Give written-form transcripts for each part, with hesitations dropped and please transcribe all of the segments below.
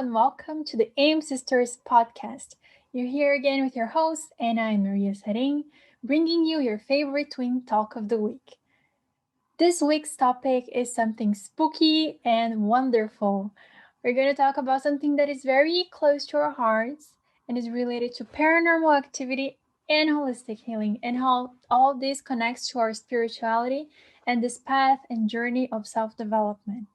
and welcome to the AIM Sisters podcast. You're here again with your host, and I'm Maria Sering, bringing you your favorite twin talk of the week. This week's topic is something spooky and wonderful. We're going to talk about something that is very close to our hearts and is related to paranormal activity and holistic healing, and how all this connects to our spirituality and this path and journey of self-development.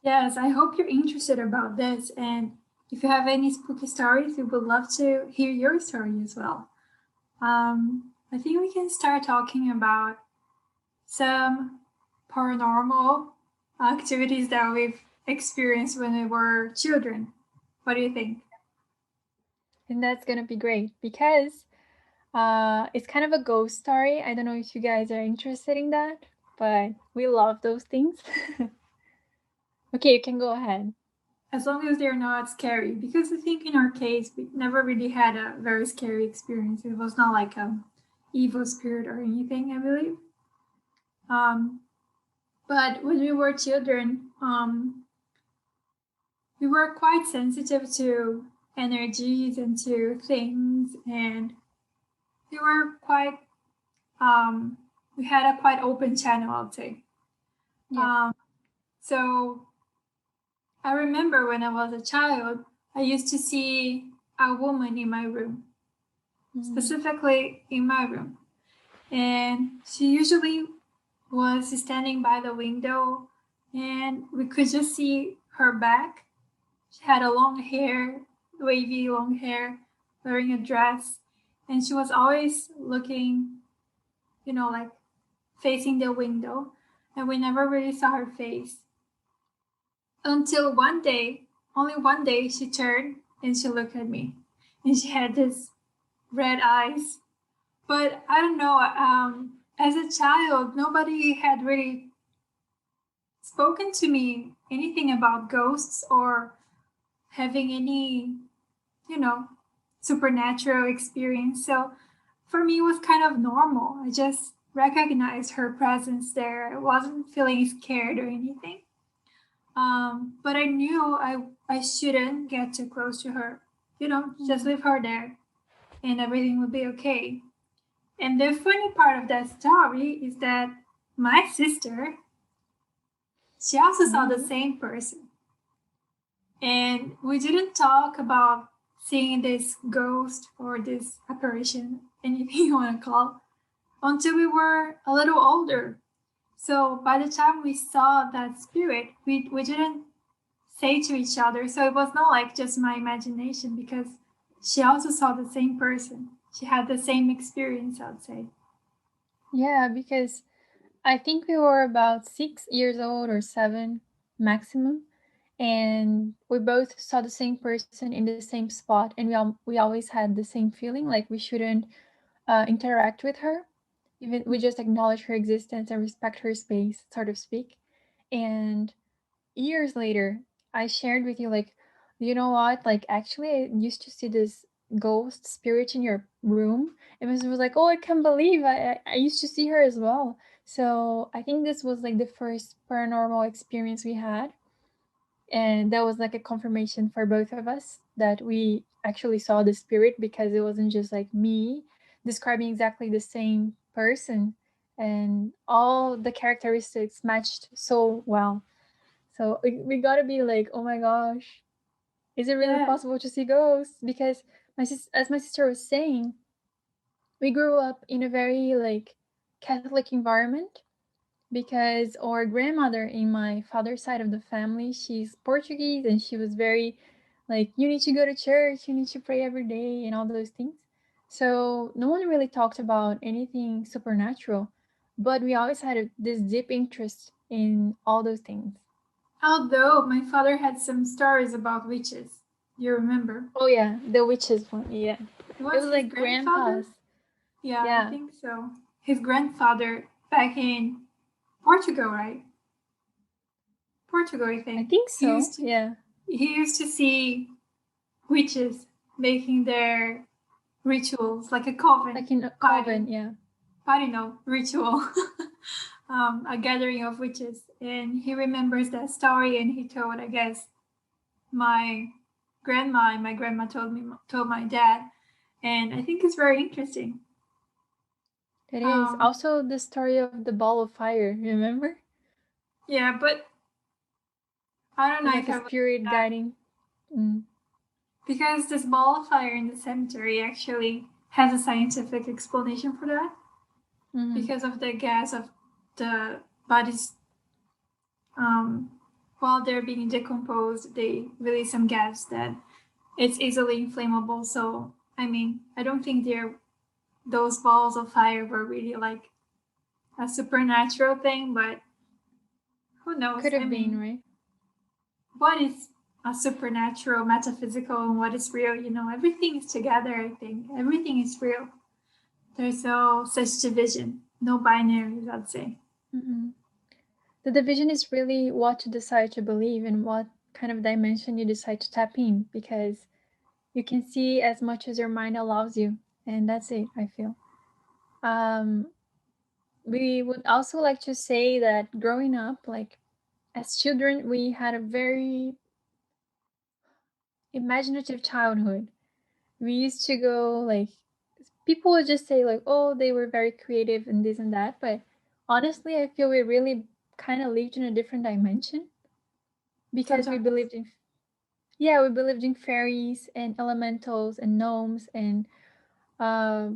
Yes, I hope you're interested about this. And if you have any spooky stories, we would love to hear your story as well. I think we can start talking about some paranormal activities that we've experienced when we were children. What do you think? And that's going to be great because it's kind of a ghost story. I don't know if you guys are interested in that, but we love those things. Okay, you can go ahead. As long as they're not scary, because I think in our case, we never really had a very scary experience. It was not like an evil spirit or anything, I believe. But when we were children, we were quite sensitive to energies and to things, and we were quite we had a quite open channel, I'd say. Yeah. So I remember when I was a child, I used to see a woman in my room, specifically in my room, and she usually was standing by the window, and we could just see her back. She had a long hair, wavy long hair, wearing a dress, and she was always looking, like facing the window, and we never really saw her face. Until one day, only one day, she turned and she looked at me, and she had this red eyes. But I don't know, as a child, nobody had really spoken to me anything about ghosts or having any, supernatural experience. So for me, it was kind of normal. I just recognized her presence there. I wasn't feeling scared or anything. But I knew I shouldn't get too close to her. Just leave her there and everything would be okay. And the funny part of that story is that my sister, she also saw the same person. And we didn't talk about seeing this ghost or this apparition, anything you want to call, until we were a little older. So by the time we saw that spirit, we didn't say to each other. So it was not like just my imagination, because she also saw the same person. She had the same experience, I'd say. Yeah, because I think we were about 6 years old or 7 maximum, and we both saw the same person in the same spot, and we always had the same feeling, like we shouldn't interact with her. Even we just acknowledge her existence and respect her space, so to speak. And years later, I shared with you, like, you know what? Like, actually, I used to see this ghost spirit in your room. And it was like, oh, I can't believe I used to see her as well. So I think this was like the first paranormal experience we had. And that was like a confirmation for both of us that we actually saw the spirit, because it wasn't just like me describing exactly the same person, and all the characteristics matched so well. So we gotta be like, oh my gosh, is it really possible to see ghosts? Because as my sister was saying, we grew up in a very like Catholic environment, because our grandmother in my father's side of the family, she's Portuguese, and she was very like, you need to go to church, you need to pray every day, and all those things. So no one really talked about anything supernatural, but we always had this deep interest in all those things. Although my father had some stories about witches. You remember? Oh yeah, the witches one. Yeah, it was like grandpa's. Yeah, I think so. His grandfather back in Portugal, right? Portugal, I think. I think so. He used to see witches making their rituals, like a coven. Like in a coven, yeah. Party, no, ritual. A gathering of witches. And he remembers that story, and he told, I guess, my grandma, and my grandma told my dad, and I think it's very interesting. It is. Also the story of the ball of fire, remember? Yeah, but I don't know Like if a I would spirit guiding. because this ball of fire in the cemetery actually has a scientific explanation for that. Because of the gas of the bodies, while they're being decomposed, they release some gas that it's easily inflammable. So I mean, I don't think those balls of fire were really like a supernatural thing, but who knows? Could I have been, mean, right? what is a supernatural, metaphysical, and what is real? You know, everything is together. I think everything is real. There's no such division, no binaries, I'd say. The division is really what you decide to believe and what kind of dimension you decide to tap in, because you can see as much as your mind allows you, and that's it, I feel. We would also like to say that growing up, like as children, we had a very imaginative childhood. We used to go like, people would just say like, oh, they were very creative and this and that, but honestly I feel we really kind of lived in a different dimension, because we Sometimes. believed in, yeah, we believed in fairies and elementals and gnomes, and uh,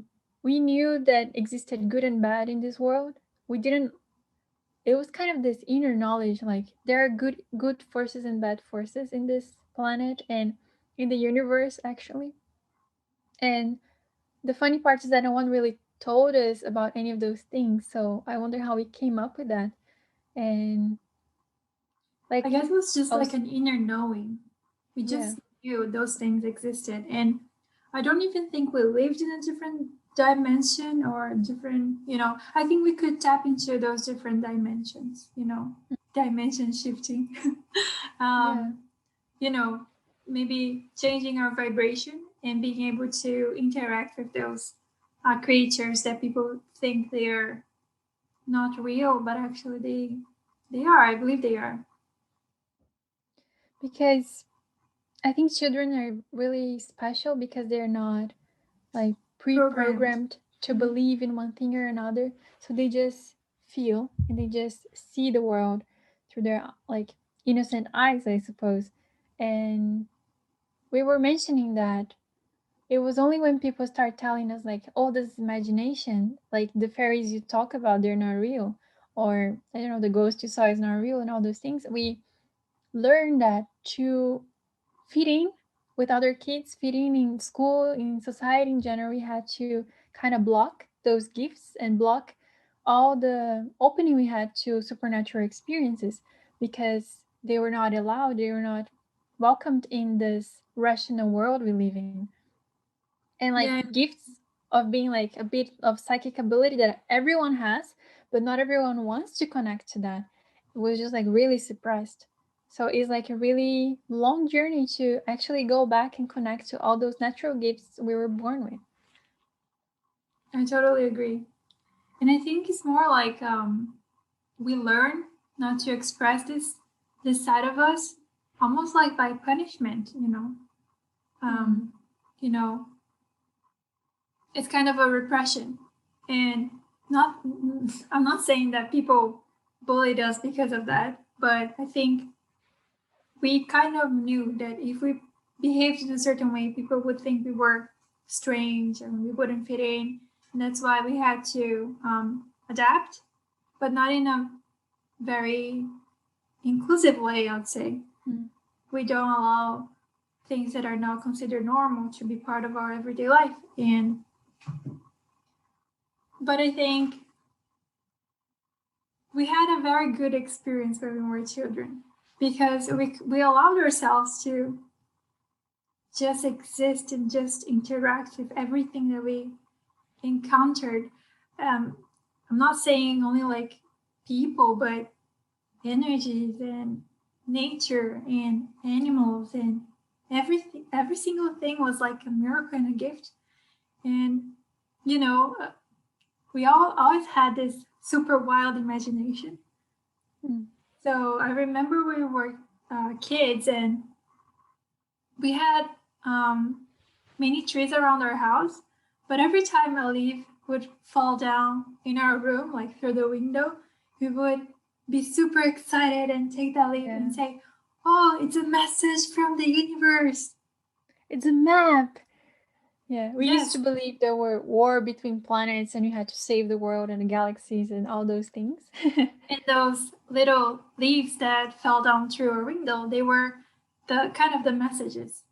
we knew that existed good and bad in this world. We didn't, it was kind of this inner knowledge, like there are good forces and bad forces in this planet and in the universe actually. And the funny part is that no one really told us about any of those things, so I wonder how we came up with that. And I like guess it was just like also, an inner knowing. We yeah, just knew those things existed. And I don't even think we lived in a different dimension or a different, I think we could tap into those different dimensions, dimension shifting. yeah, um, you know, Maybe changing our vibration and being able to interact with those creatures that people think they're not real, but actually they are. I believe they are because I think children are really special because they're not like programmed. pre-programmed to believe in one thing or another, so they just feel and they just see the world through their like innocent eyes, I suppose. And we were mentioning that it was only when people start telling us like, oh, this is imagination, like the fairies you talk about, they're not real, or I don't know, the ghost you saw is not real, and all those things, we learned that to fit in with other kids, fit in school, in society in general, we had to kind of block those gifts and block all the opening we had to supernatural experiences, because they were not allowed, they were not welcomed in this rational world we live in. And like Yeah, gifts of being like a bit of psychic ability that everyone has, but not everyone wants to connect to that. It was just like really suppressed. So it's like a really long journey to actually go back and connect to all those natural gifts we were born with. I totally agree. And I think it's more like we learn not to express this side of us, almost like by punishment. Mm. Um, you know, it's kind of a repression, and not. I'm not saying that people bullied us because of that, but I think we kind of knew that if we behaved in a certain way, people would think we were strange and we wouldn't fit in. And that's why we had to adapt, but not in a very inclusive way, I'd say. Mm. We don't allow things that are not considered normal to be part of our everyday life. But I think we had a very good experience when we were children because we allowed ourselves to just exist and just interact with everything that we encountered. Um, I'm not saying only like people, but energies and nature and animals and everything. Every single thing was like a miracle and a gift. And you know, we all always had this super wild imagination. Mm. So I remember we were kids and we had many trees around our house, but every time a leaf would fall down in our room, like through the window, we would be super excited and take that leaf and say, "Oh, it's a message from the universe. It's a map." Yeah, we used to believe there were war between planets and you had to save the world and the galaxies and all those things. And those little leaves that fell down through our window, they were the kind of the messages.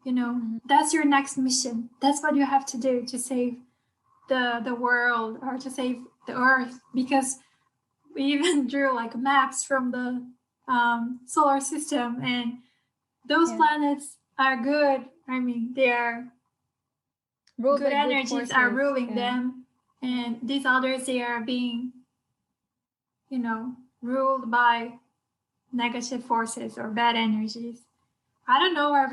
You know, that's your next mission. That's what you have to do to save the world or to save the earth, because we even drew like maps from the solar system, and those planets are good. I mean, they are Ruled good by good energies forces. are ruling them, and these others, they are being, ruled by negative forces or bad energies. I don't know where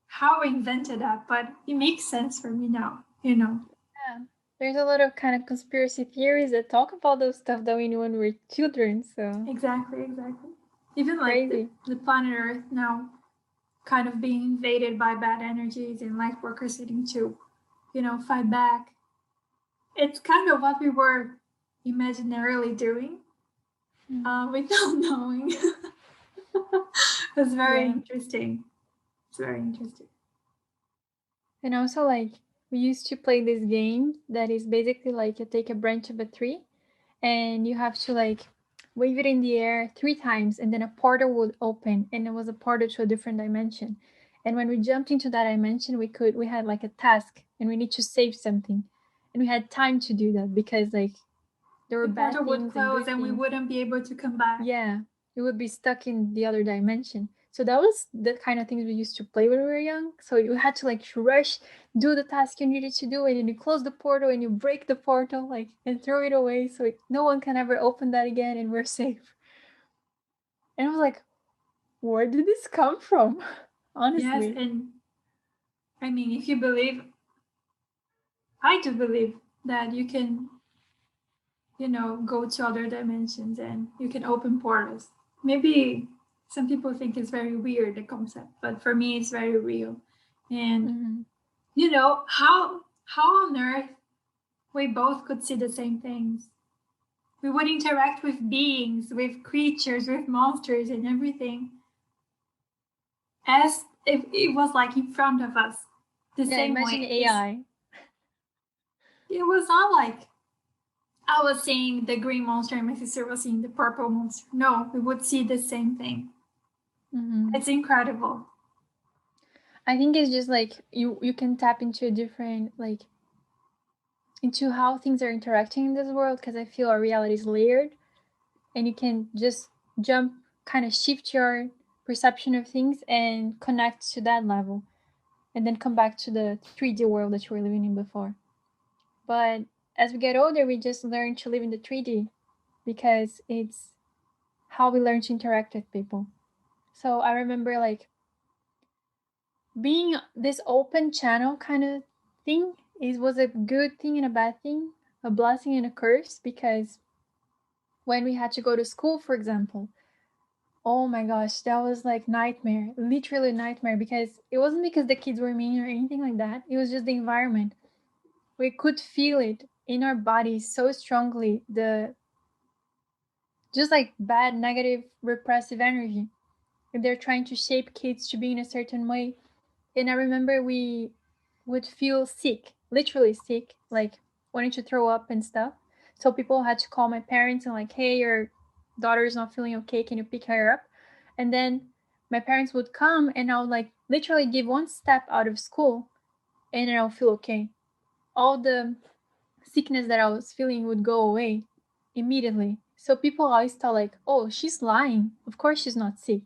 how we invented that, but it makes sense for me now. Yeah. There's a lot of kind of conspiracy theories that talk about those stuff that we knew when we were children. So exactly. Even like the planet Earth now kind of being invaded by bad energies and light workers needing to, fight back. It's kind of what we were imaginarily doing without knowing. It's very interesting. It's very interesting. And also, like, we used to play this game that is basically like you take a branch of a tree and you have to like wave it in the air 3 times and then a portal would open and it was a portal to a different dimension. And when we jumped into that dimension, we had like a task and we need to save something. And we had time to do that because like there were bad things would close and we wouldn't be able to come back. Yeah, we would be stuck in the other dimension. So that was the kind of things we used to play when we were young. So you had to like rush, do the task you needed to do, and then you close the portal and you break the portal, like, and throw it away so no one can ever open that again, and we're safe. And I was like, where did this come from? Honestly. Yes, and I mean, if you believe, I do believe that you can, go to other dimensions and you can open portals. Maybe some people think it's very weird, the concept, but for me, it's very real. And, how on earth we both could see the same things? We would interact with beings, with creatures, with monsters, and everything as if it was like in front of us. The same imagine way. AI. It was not like I was seeing the green monster and my sister was seeing the purple monster. No, we would see the same thing. It's incredible. I think it's just like you can tap into a different like into how things are interacting in this world, because I feel our reality is layered and you can just jump, kind of shift your perception of things and connect to that level and then come back to the 3D world that you were living in before. But as we get older, we just learn to live in the 3D because it's how we learn to interact with people. So I remember like being this open channel kind of thing was a good thing and a bad thing, a blessing and a curse, because when we had to go to school, for example, oh my gosh, that was like nightmare, literally nightmare, because it wasn't because the kids were mean or anything like that. It was just the environment. We could feel it in our bodies so strongly, the just like bad, negative, repressive energy. They're trying to shape kids to be in a certain way. And I remember we would feel sick, literally sick, like wanting to throw up and stuff. So people had to call my parents and like, hey, your daughter is not feeling okay. Can you pick her up? And then my parents would come and I would like literally give one step out of school and then I'll feel okay. All the sickness that I was feeling would go away immediately. So people always thought like, oh, she's lying. Of course she's not sick.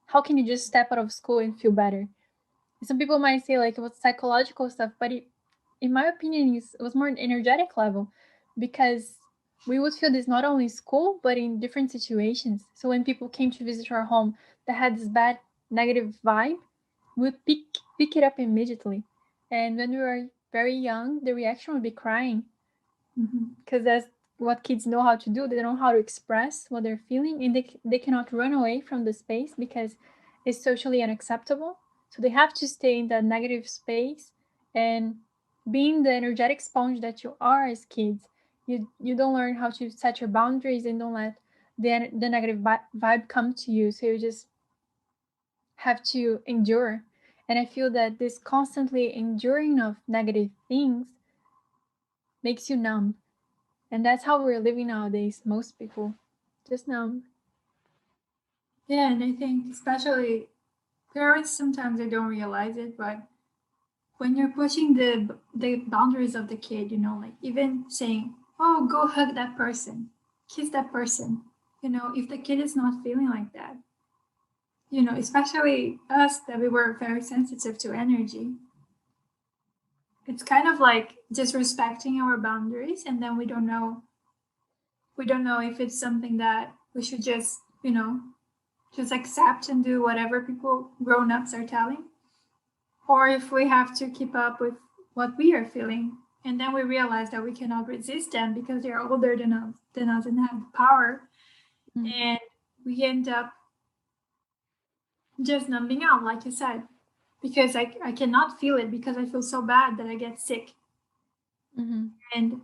How can you just step out of school and feel better? Some people might say like it was psychological stuff, but in my opinion, it was more an energetic level, because we would feel this not only in school but in different situations. So when people came to visit our home that had this bad negative vibe, we'd pick it up immediately. And when we were very young, the reaction would be crying, because that's what kids know how to do. They know how to express what they're feeling, and they cannot run away from the space because it's socially unacceptable. So they have to stay in that negative space, and being the energetic sponge that you are as kids, you don't learn how to set your boundaries and don't let the negative vibe come to you. So you just have to endure. And I feel that this constantly enduring of negative things makes you numb. And that's how we're living nowadays, most people. Just numb. Yeah, and I think especially parents, sometimes they don't realize it, but when you're pushing the boundaries of the kid, like even saying, "Oh, go hug that person, kiss that person," if the kid is not feeling like that, especially us that we were very sensitive to energy, it's kind of like disrespecting our boundaries, and then we don't know if it's something that we should just accept and do whatever people grown-ups are telling, or if we have to keep up with what we are feeling. And then we realize that we cannot resist them because they're older than us and have the power. Mm. And we end up just numbing out, like you said, because I cannot feel it because I feel so bad that I get sick. Mm-hmm. And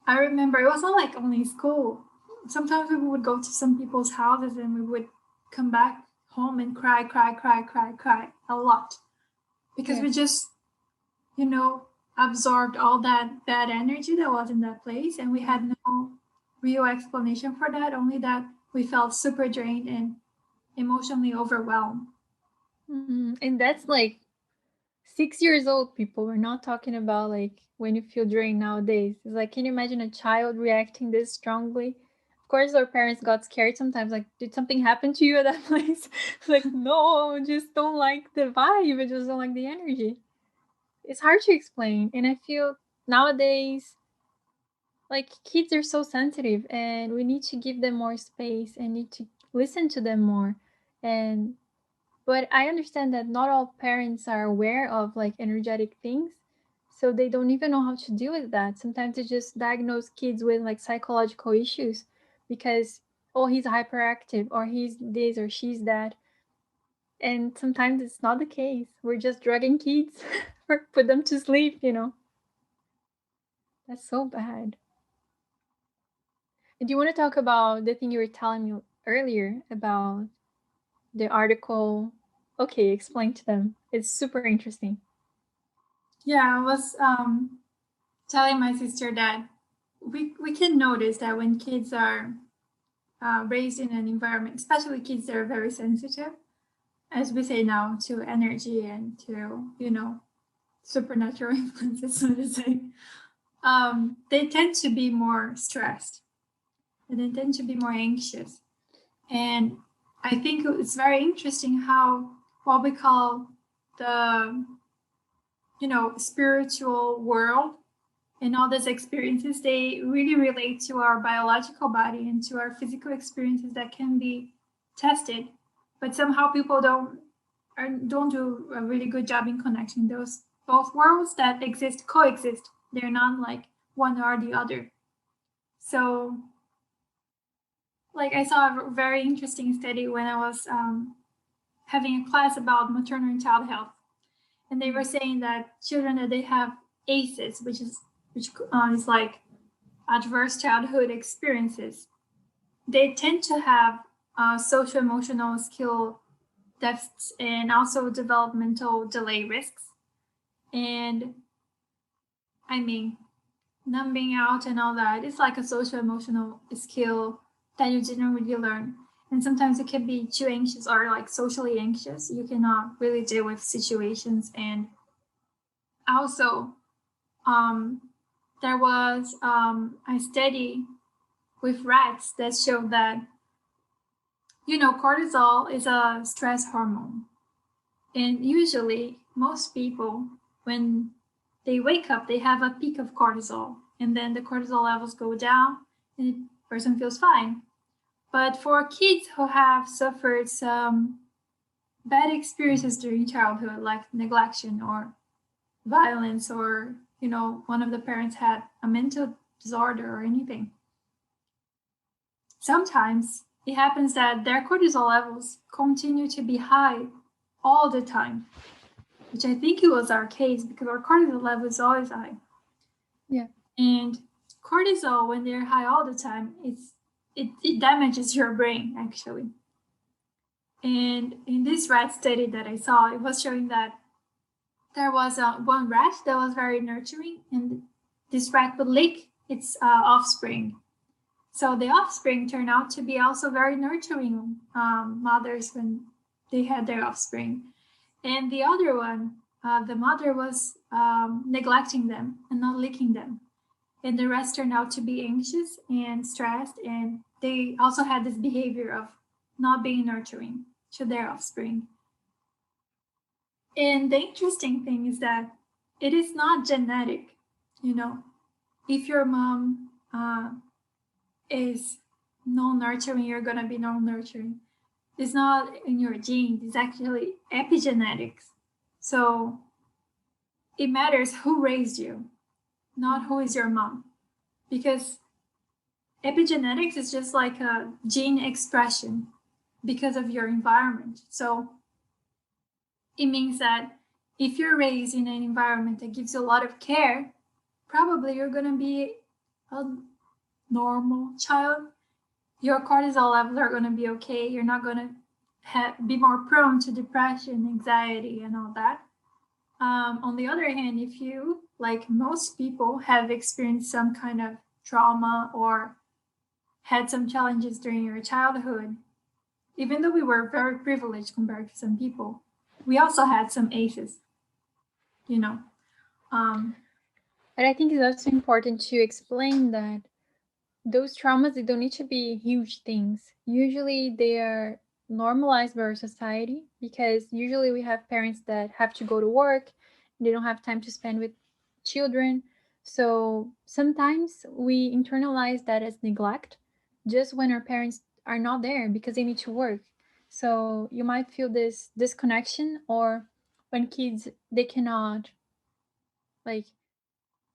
I remember it wasn't like only school. Sometimes we would go to some people's houses and we would come back home and cry, cry, cry, cry, cry a lot because Yeah. we just, absorbed all that bad energy that was in that place. And we had no real explanation for that, only that we felt super drained and emotionally overwhelmed. Mm-hmm. And that's like 6 years old, people. We're not talking about like when you feel drained nowadays. It's like, can you imagine a child reacting this strongly? Of course, our parents got scared sometimes. Like, did something happen to you at that place? Like, no, just don't like the vibe. I just don't like the energy. It's hard to explain. And I feel nowadays, like, kids are so sensitive, and we need to give them more space and need to listen to them more. And but I understand that not all parents are aware of like energetic things, so they don't even know how to deal with that. Sometimes they just diagnose kids with like psychological issues because, oh, he's hyperactive or he's this or she's that. And sometimes it's not the case. We're just drugging kids or put them to sleep. That's so bad. And do you want to talk about the thing you were telling me earlier about the article? Okay, explain to them. It's super interesting. Yeah, I was telling my sister that we can notice that when kids are raised in an environment, especially kids that are very sensitive, as we say now, to energy and to, supernatural influences, so to say, they tend to be more stressed and they tend to be more anxious. And I think it's very interesting how what we call the, spiritual world and all these experiences, they really relate to our biological body and to our physical experiences that can be tested. But somehow people don't do a really good job in connecting those both worlds that coexist. They're not like one or the other. So, like I saw a very interesting study when I was having a class about maternal and child health, and they were saying that children that they have ACEs, which is like adverse childhood experiences, they tend to have social emotional skill deficits and also developmental delay risks. And I mean, numbing out and all that, it's like a social emotional skill that you didn't really learn. And sometimes you can be too anxious or like socially anxious. You cannot really deal with situations. And also, um, there was a study with rats that showed that, cortisol is a stress hormone. And usually, most people, when they wake up, they have a peak of cortisol, and then the cortisol levels go down, and the person feels fine. But for kids who have suffered some bad experiences during childhood, like neglection or violence, or one of the parents had a mental disorder or anything, sometimes it happens that their cortisol levels continue to be high all the time, which I think it was our case because our cortisol level is always high. Yeah. And cortisol, when they're high all the time, it damages your brain actually. And in this rat study that I saw, it was showing that there was one rat that was very nurturing, and this rat would lick its offspring. So the offspring turned out to be also very nurturing mothers when they had their offspring. And the other one, the mother was neglecting them and not licking them. And the rest turned out to be anxious and stressed. And they also had this behavior of not being nurturing to their offspring. And the interesting thing is that it is not genetic. You know, if your mom is non nurturing, you're going to be non nurturing. It's not in your genes, it's actually epigenetics. So it matters who raised you, not who is your mom. Because epigenetics is just like a gene expression because of your environment. So it means that if you're raised in an environment that gives you a lot of care, probably you're going to be a normal child. Your cortisol levels are going to be okay. You're not going to be more prone to depression, anxiety, and all that. On the other hand, if you, like most people, have experienced some kind of trauma or had some challenges during your childhood, even though we were very privileged compared to some people, we also had some aces, you know. But I think it's also important to explain that those traumas, they don't need to be huge things. Usually they are normalized by our society because usually we have parents that have to go to work, they don't have time to spend with children. So sometimes we internalize that as neglect just when our parents are not there because they need to work. So you might feel this disconnection, or when kids they cannot like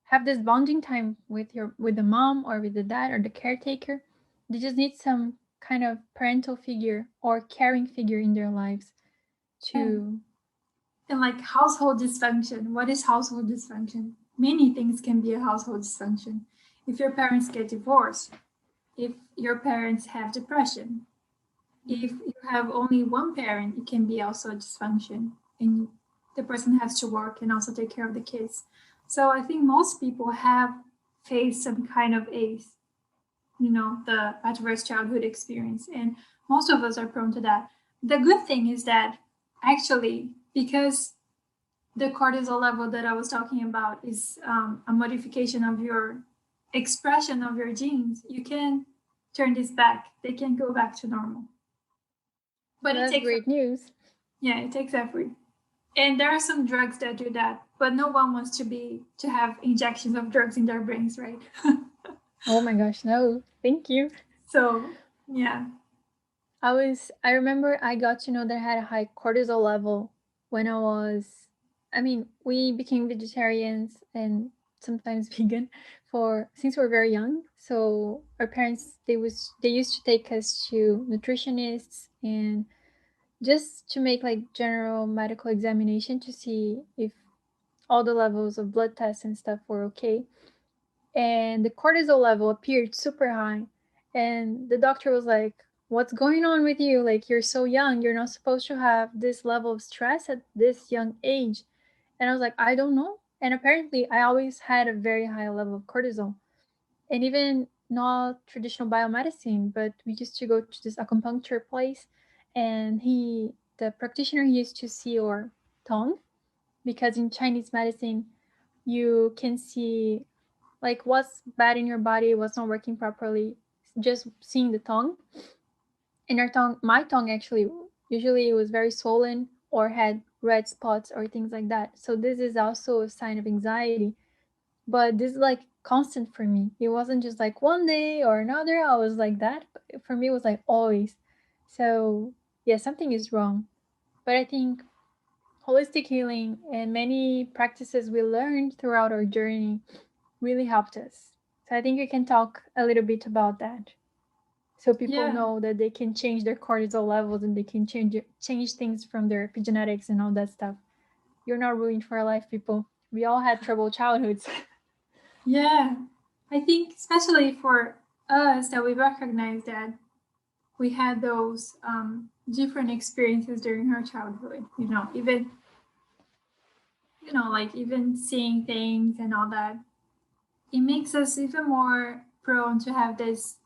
have this bonding time with the mom or with the dad or the caretaker. They just need some kind of parental figure or caring figure in their lives to and like household dysfunction. What is household dysfunction? Many things can be a household dysfunction. If your parents get divorced, if your parents have depression, if you have only one parent, it can be also a dysfunction, and the person has to work and also take care of the kids. So I think most people have faced some kind of ACE, the adverse childhood experience, and most of us are prone to that. The good thing is that actually, because the cortisol level that I was talking about is a modification of your expression of your genes, you can turn this back. They can go back to normal. But that's great news. Yeah, it takes effort. And there are some drugs that do that, but no one wants to have injections of drugs in their brains, right? Oh my gosh, no. Thank you. So, yeah. I remember I got to know that I had a high cortisol level when we became vegetarians and sometimes vegan for since we were very young. So our parents they used to take us to nutritionists and just to make like general medical examination to see if all the levels of blood tests and stuff were okay. And the cortisol level appeared super high. And the doctor was like, "What's going on with you? Like, you're so young. You're not supposed to have this level of stress at this young age." And I was like, "I don't know." And apparently, I always had a very high level of cortisol. And even not traditional biomedicine, but we used to go to this acupuncture place, and the practitioner, he used to see your tongue because in Chinese medicine, you can see like what's bad in your body, what's not working properly, just seeing the tongue. And my tongue actually, usually it was very swollen or had red spots or things like that. So this is also a sign of anxiety. But this is like constant for me. It wasn't just like one day or another I was like that. For me, it was like always. So yeah, something is wrong. But I think holistic healing and many practices we learned throughout our journey really helped us. So I think we can talk a little bit about that. So people know that they can change their cortisol levels and they can change things from their epigenetics and all that stuff. You're not ruined for life, people. We all had troubled childhoods. Yeah. I think especially for us that we recognize that we had those different experiences during our childhood, even like even seeing things and all that, it makes us even more prone to have this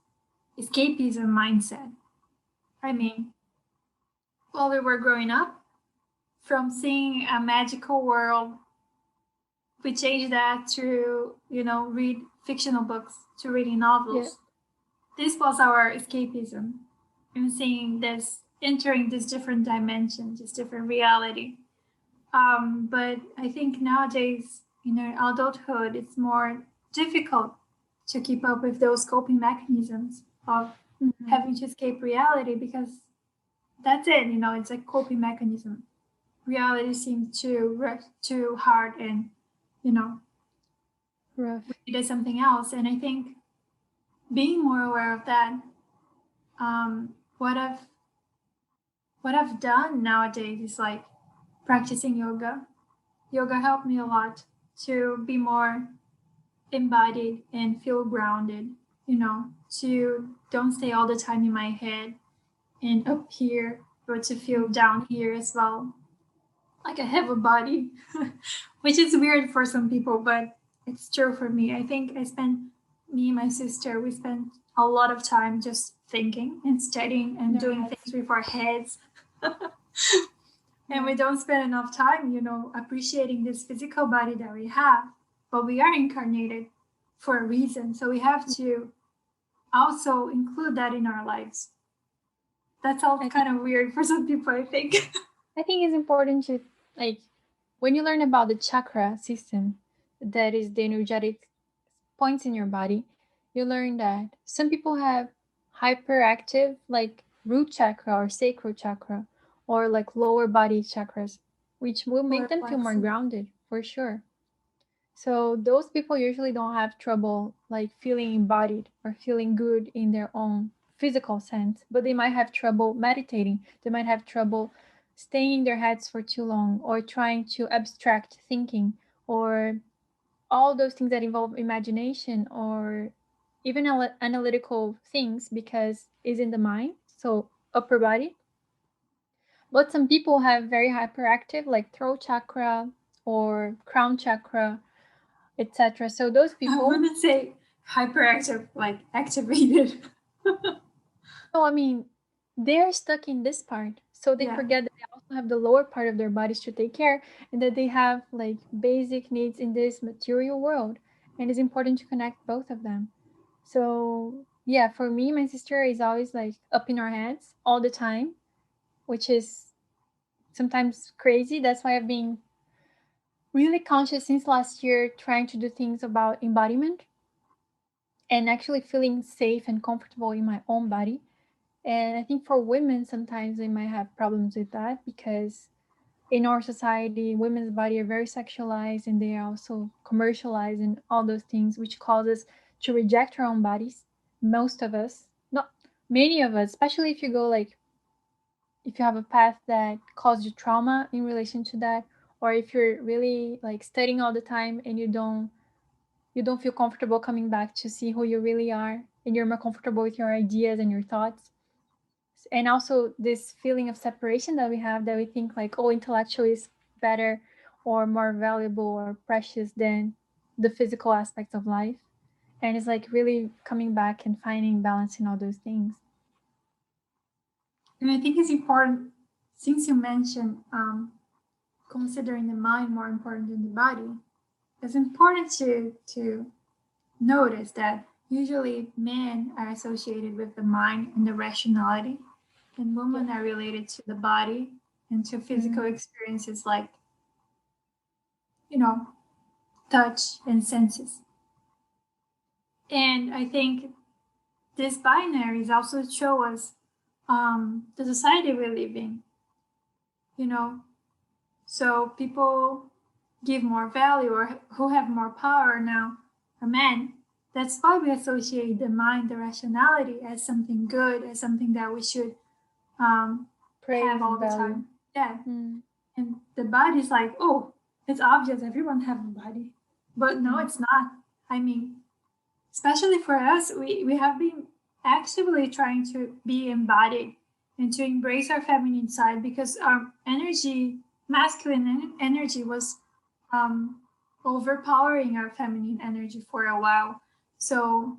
escapism mindset. I mean, while we were growing up, from seeing a magical world, we changed that to, read fictional books, to reading novels. Yeah. This was our escapism, and seeing this, entering this different dimension, this different reality. But I think nowadays, in our adulthood, it's more difficult to keep up with those coping mechanisms of having to escape reality, because that's it, it's a coping mechanism. Reality seems too hard and, rough. We did something else. And I think being more aware of that, what I've done nowadays is like practicing yoga. Yoga helped me a lot to be more embodied and feel grounded, to don't stay all the time in my head and up here, but to feel down here as well. Like I have a body, which is weird for some people, but it's true for me. I think me and my sister, we spent a lot of time just thinking and studying and doing things with our heads. And we don't spend enough time, appreciating this physical body that we have. But we are incarnated for a reason. So we have to also include that in our lives. That's all kind of weird for some people, I think. I think it's important to, like, when you learn about the chakra system, that is the energetic points in your body, you learn that some people have hyperactive, like root chakra or sacral chakra, or like lower body chakras, which will make them feel more grounded, for sure. So those people usually don't have trouble like feeling embodied or feeling good in their own physical sense, but they might have trouble meditating. They might have trouble staying in their heads for too long, or trying to abstract thinking, or all those things that involve imagination or even analytical things, because it's in the mind, so upper body. But some people have very hyperactive, like throat chakra or crown chakra, etc. So those people, I wouldn't say hyperactive, like activated. no, I mean, they're stuck in this part, so they forget that they also have the lower part of their bodies to take care, and that they have like basic needs in this material world, and it's important to connect both of them. So yeah, for me, my sister is always like up in our heads all the time, which is sometimes crazy. That's why I've been really conscious since last year, trying to do things about embodiment and actually feeling safe and comfortable in my own body. And I think for women, sometimes they might have problems with that, because in our society, women's body are very sexualized and they are also commercialized and all those things, which causes to reject our own bodies. Most of us, not many of us, especially if you go like, if you have a path that caused you trauma in relation to that, or if you're really like studying all the time and you don't feel comfortable coming back to see who you really are, and you're more comfortable with your ideas and your thoughts. And also this feeling of separation that we have, that we think like, oh, intellectual is better or more valuable or precious than the physical aspects of life. And it's like really coming back and finding balance in all those things. And I think it's important, since you mentioned considering the mind more important than the body, it's important to notice that usually men are associated with the mind and the rationality, and women are related to the body and to physical experiences like, touch and senses. And I think these binaries also show us the society we live in, So people give more value, or who have more power now are men, That's why we associate the mind, the rationality, as something good, as something that we should Praise have all and the value. time. Yeah. And the body's like, oh, it's obvious everyone have a body. But no, it's not. I mean, especially for us, we have been actively trying to be embodied and to embrace our feminine side because our energy, masculine energy, was um, overpowering our feminine energy for a while. So,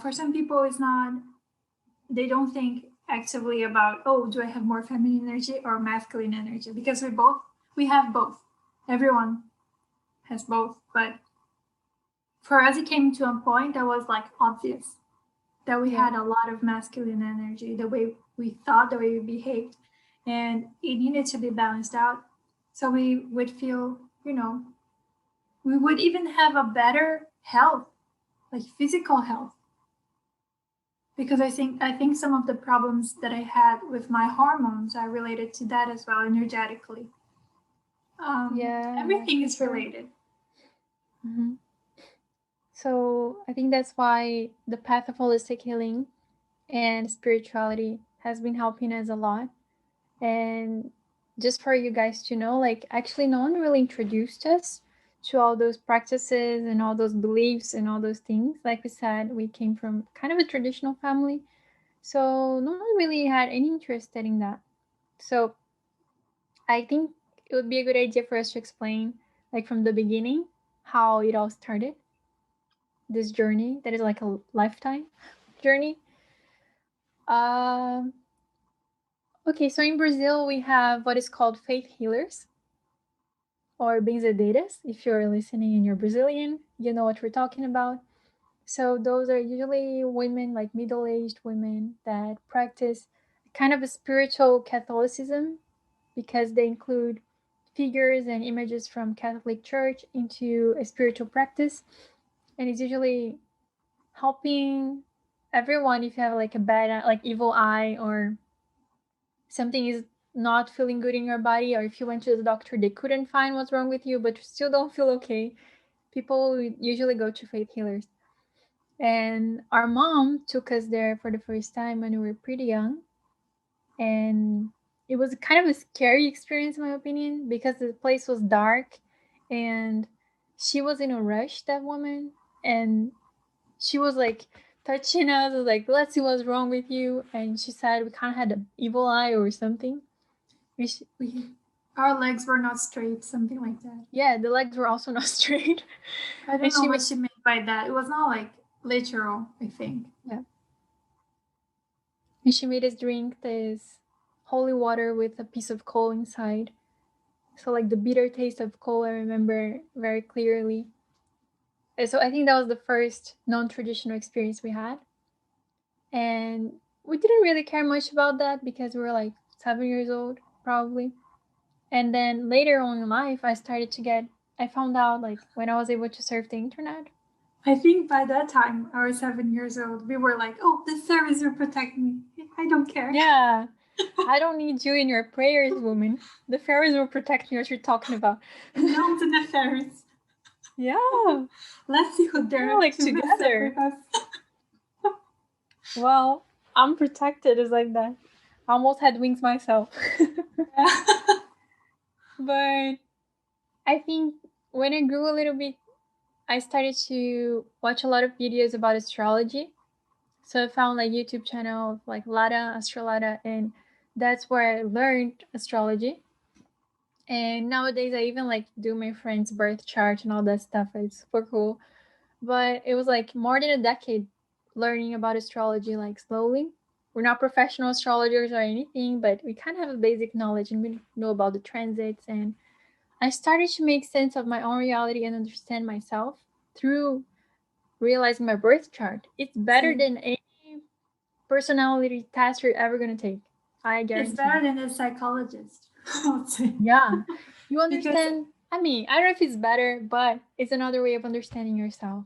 for some people, it's not, they don't think actively about, oh, do I have more feminine energy or masculine energy? Because we have both. Everyone has both. But for us, it came to a point that was like obvious that we had a lot of masculine energy, the way we thought, the way we behaved, and it needed to be balanced out. So we would feel, we would even have a better health, like physical health. Because I think some of the problems that I had with my hormones are related to that as well, energetically. Everything is related. So I think that's why the path of holistic healing and spirituality has been helping us a lot. And just for you guys to know, like, actually no one really introduced us to all those practices and all those beliefs and all those things. Like we said, we came from kind of a traditional family, so no one really had any interest in that. So I think it would be a good idea for us to explain, like, from the beginning, how it all started, this journey that is like a lifetime journey. um okay, so in Brazil we have what is called faith healers, or benzedeiras. If you're listening and you're Brazilian, you know what we're talking about. So those are usually women, like middle-aged women, that practice kind of a spiritual Catholicism, because they include figures and images from Catholic Church into a spiritual practice. And it's usually helping everyone if you have like a bad, like evil eye, or something is not feeling good in your body, or if you went to the doctor, they couldn't find what's wrong with you, but you still don't feel okay. People usually go to faith healers. And our mom took us there for the first time when we were pretty young. And it was kind of a scary experience, in my opinion, because the place was dark and she was in a rush, that woman. And she was like touching us, was like, let's see what's wrong with you. And she said we kind of had an evil eye or something. Our legs were not straight, something like that. Yeah, the legs were also not straight. I don't know what she meant by that. It was not like literal, I think. Yeah. And she made us drink this holy water with a piece of coal inside. So like the bitter taste of coal, I remember very clearly. So I think that was the first non-traditional experience we had. And we didn't really care much about that because we were like 7 years old, probably. And then later on in life, I found out, like, when I was able to surf the internet. I think by that time, I was 7 years old, we were like, oh, the service will protect me. I don't care. Yeah. I don't need you in your prayers, woman. The fairies will protect me. What you're talking about? No to the fairies. Yeah. Let's see who dare like to together. Us. Well, I'm protected. It's like that. I almost had wings myself. But I think when I grew a little bit, I started to watch a lot of videos about astrology. So I found like YouTube channel of like Lada, Astrolada, and that's where I learned astrology. And nowadays I even like do my friend's birth chart and all that stuff. It's super cool. But it was like more than a decade learning about astrology, like slowly. We're not professional astrologers or anything, but we kind of have a basic knowledge and we know about the transits. And I started to make sense of my own reality and understand myself through realizing my birth chart. It's better than any personality test you're ever going to take. I guarantee. It's better than a psychologist. Yeah. You understand. I mean, I don't know if it's better, but it's another way of understanding yourself.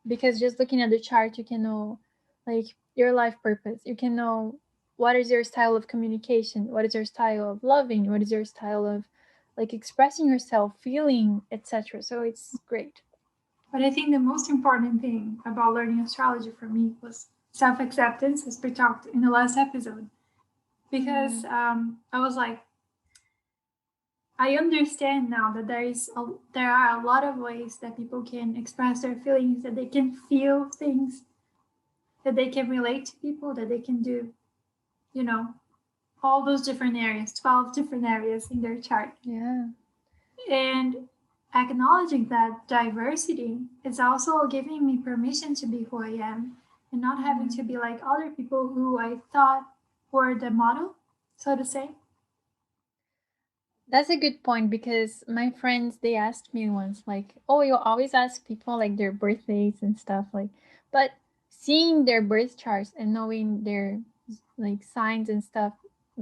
Because just looking at the chart, you can know like your life purpose. You can know what is your style of communication, what is your style of loving, what is your style of like expressing yourself, feeling, etc. So it's great. But I think the most important thing about learning astrology for me was self-acceptance, as we talked in the last episode. Because I was like, I understand now that there are a lot of ways that people can express their feelings, that they can feel things, that they can relate to people, that they can do, all those different areas, 12 different areas in their chart. Yeah. And acknowledging that diversity is also giving me permission to be who I am and not having to be like other people who I thought were the model, so to say. That's a good point, because my friends, they asked me once, like, oh, you always ask people like their birthdays and stuff, like, but seeing their birth charts and knowing their like signs and stuff,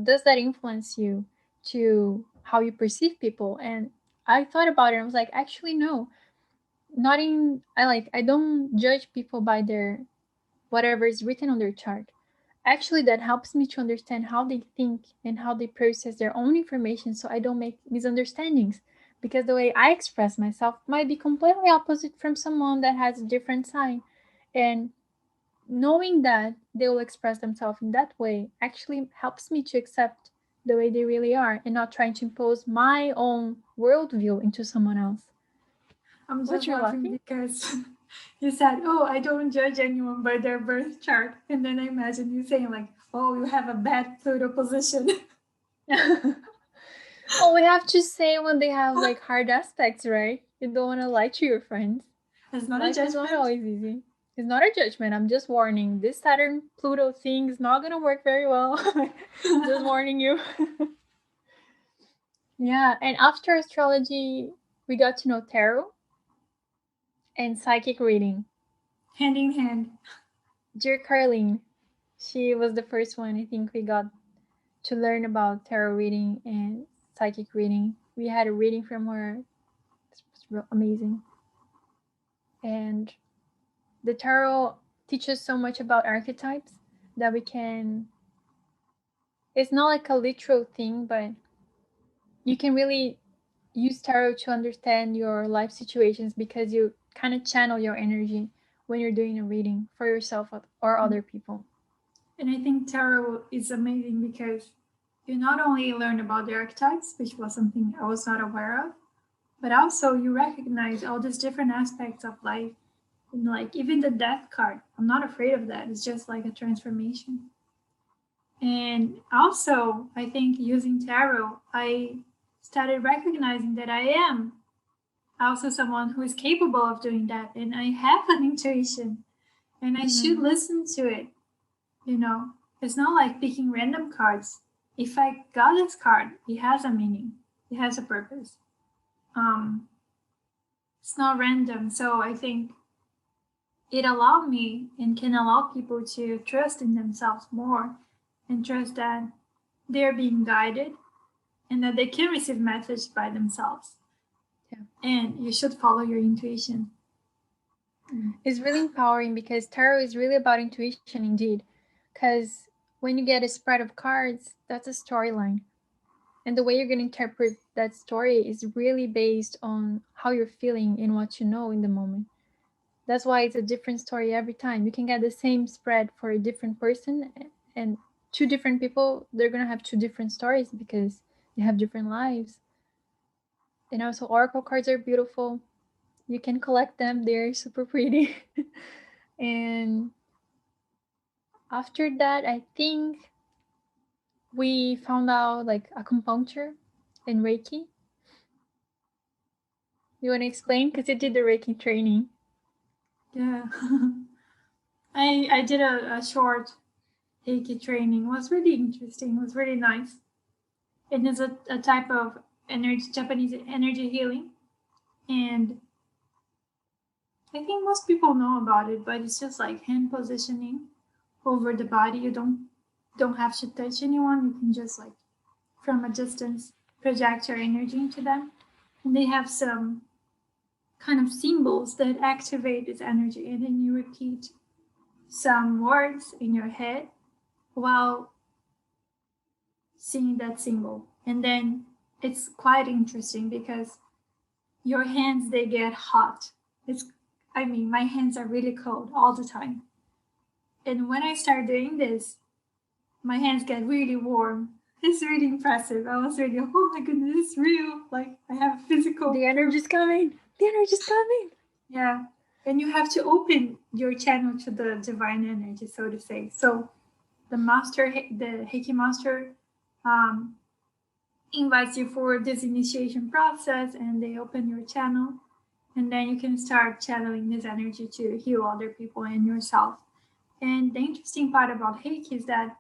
does that influence you to how you perceive people? And I thought about it. I was like, actually, no, not in. I don't judge people by their whatever is written on their chart. Actually, that helps me to understand how they think and how they process their own information, so I don't make misunderstandings. Because the way I express myself might be completely opposite from someone that has a different sign. And knowing that they will express themselves in that way actually helps me to accept the way they really are and not trying to impose my own worldview into someone else. I'm What, just you're laughing laughing? because you said, "Oh, I don't judge anyone by their birth chart," and then I imagine you saying like, "Oh, you have a bad Pluto position." Oh, we have to say when they have like hard aspects, right? You don't want to lie to your friends. It's not a Life is not judgment. always easy. It's not a judgment. I'm just warning. This Saturn Pluto thing is not gonna work very well. Just warning you. Yeah, and after astrology, we got to know tarot and psychic reading. Hand in hand. Dear Carlene, she was the first one I think we got to learn about tarot reading and psychic reading. We had a reading from her. It was real amazing. And the tarot teaches so much about archetypes that we can, it's not like a literal thing, but you can really use tarot to understand your life situations, because you kind of channel your energy when you're doing a reading for yourself or other people. And I think tarot is amazing because you not only learn about the archetypes, which was something I was not aware of, but also you recognize all these different aspects of life. And like even the death card, I'm not afraid of that. It's just like a transformation. And also, I think using tarot, I started recognizing that I am also someone who is capable of doing that. And I have an intuition and I should listen to it. It's not like picking random cards. If I got this card, it has a meaning, it has a purpose. It's not random. So I think it allowed me and can allow people to trust in themselves more and trust that they're being guided and that they can receive message by themselves. Yeah. And you should follow your intuition. It's really empowering, because tarot is really about intuition indeed. Because when you get a spread of cards, that's a storyline. And the way you're going to interpret that story is really based on how you're feeling and what you know in the moment. That's why it's a different story every time. You can get the same spread for a different person, and two different people, they're going to have two different stories because they have different lives. And also, oracle cards are beautiful. You can collect them, they're super pretty. And after that, I think we found out like acupuncture and Reiki. You want to explain? Because you did the Reiki training. Yeah. I did a short Reiki training. It was really interesting. It was really nice. It is a type of Japanese energy healing. And I think most people know about it, but it's just like hand positioning over the body. You don't have to touch anyone. You can just like from a distance project your energy into them. And they have some kind of symbols that activate this energy, and then you repeat some words in your head while seeing that symbol. And then it's quite interesting because your hands, they get hot. It's I mean, my hands are really cold all the time. And when I start doing this, my hands get really warm. It's really impressive. I was really, oh my goodness, it's real. Like I have physical. The energy's coming. The energy's coming. Yeah. And you have to open your channel to the divine energy, so to say. So the Heike master, invites you for this initiation process, and they open your channel, and then you can start channeling this energy to heal other people and yourself. And the interesting part about Heike is that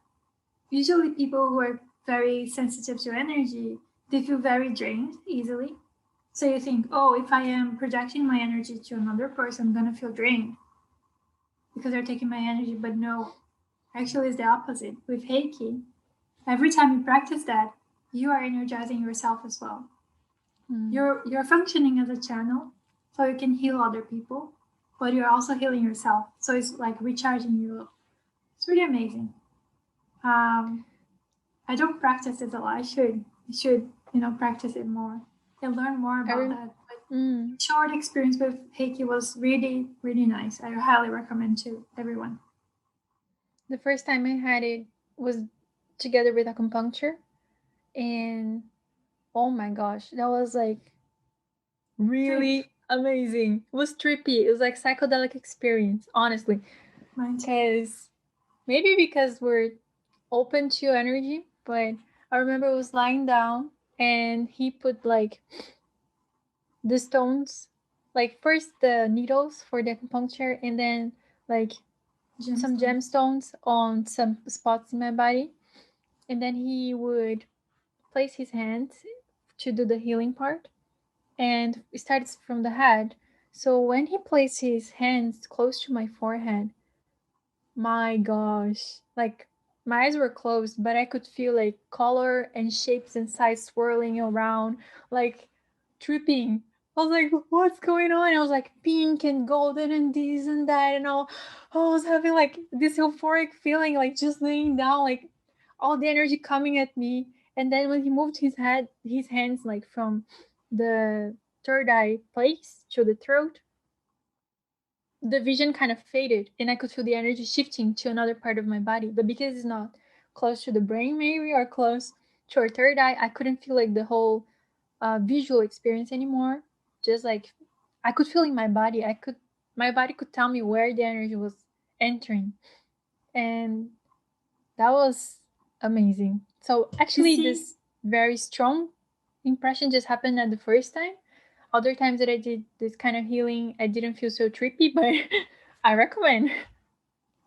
usually people who are very sensitive to energy, they feel very drained easily. So you think, oh, if I am projecting my energy to another person, I'm gonna feel drained because they're taking my energy. But no, actually it's the opposite. With Heike, every time you practice that, you are energizing yourself as well. You're functioning as a channel, so you can heal other people, but you're also healing yourself. So it's like recharging you. It's really amazing. I don't practice it a lot. I should practice it more and learn more about that. But short experience with Heike was really, really nice. I highly recommend to everyone. The first time I had it was together with acupuncture, and oh my gosh, that was like really amazing. It was trippy. It was like psychedelic experience, honestly. Because maybe because we're open to energy, but I remember I was lying down and he put like the stones, like first the needles for the acupuncture, and then like some gemstones on some spots in my body, and then he would place his hands to do the healing part, and it starts from the head. So when he placed his hands close to my forehead, my gosh, like my eyes were closed, but I could feel like color and shapes inside swirling around, like tripping. I was like, what's going on? I was like pink and golden and this and that, and all. I was having like this euphoric feeling, like just laying down, like all the energy coming at me. And then when he moved his hands like from the third eye place to the throat, the vision kind of faded and I could feel the energy shifting to another part of my body. But because it's not close to the brain, maybe, or close to our third eye, I couldn't feel like the whole visual experience anymore. Just like I could feel in my body. My body could tell me where the energy was entering. And that was amazing. So actually, this very strong impression just happened at the first time. Other times that I did this kind of healing, I didn't feel so trippy, but I recommend.